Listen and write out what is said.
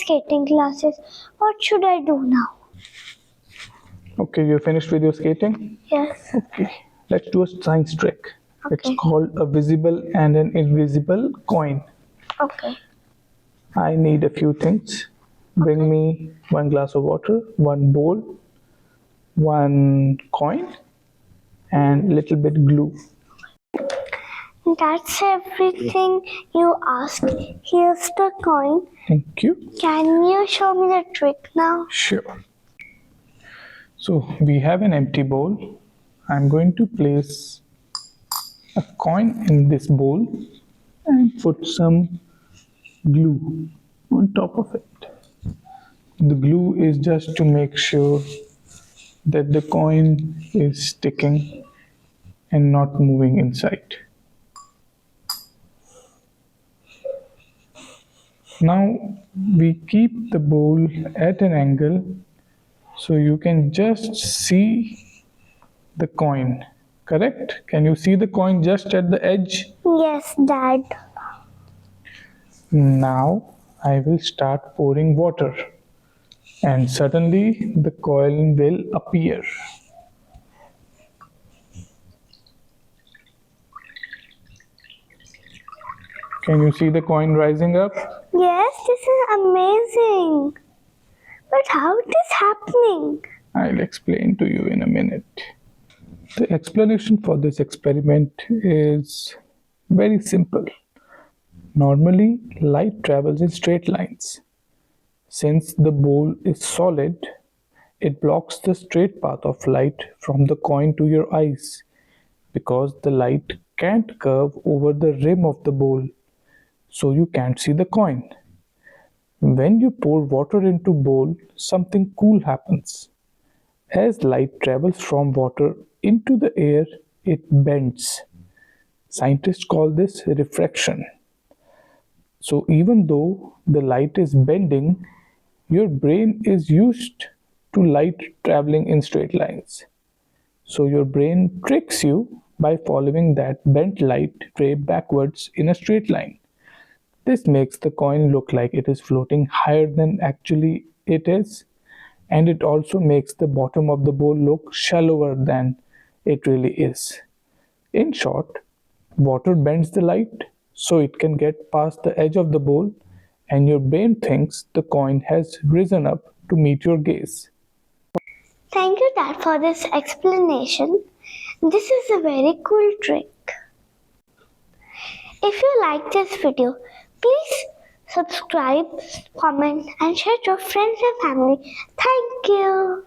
skating classes. What should I do now? Okay, you're finished with your skating? Yes. Okay, let's do a science trick. It's Okay. called a visible and an invisible coin. Okay. I need a few things. Bring me 1 glass of water, 1 bowl, 1 coin, and little bit glue. That's everything you asked. Here's the coin. Thank you. Can you show me the trick now? Sure. So we have an empty bowl. I'm going to place a coin in this bowl and put some glue on top of it. The glue is just to make sure that the coin is sticking and not moving inside. Now we keep the bowl at an angle so you can just see the coin. Correct? Can you see the coin just at the edge? Yes, Dad. Now I will start pouring water and suddenly the coin will appear. Can you see the coin rising up? Yes, this is amazing. But how it is happening? I'll explain to you in a minute. The explanation for this experiment is very simple. Normally, light travels in straight lines. Since the bowl is solid, it blocks the straight path of light from the coin to your eyes because the light can't curve over the rim of the bowl, so you can't see the coin. When you pour water into bowl, something cool happens. As light travels from water into the air, it bends. Scientists call this refraction. So even though the light is bending, your brain is used to light traveling in straight lines. So your brain tricks you by following that bent light ray backwards in a straight line. This makes the coin look like it is floating higher than actually it is, and it also makes the bottom of the bowl look shallower than it really is. In short, water bends the light so it can get past the edge of the bowl, and your brain thinks the coin has risen up to meet your gaze. Thank you, Dad, for this explanation. This is a very cool trick. If you like this video, please subscribe, comment, and share to friends and family. Thank you.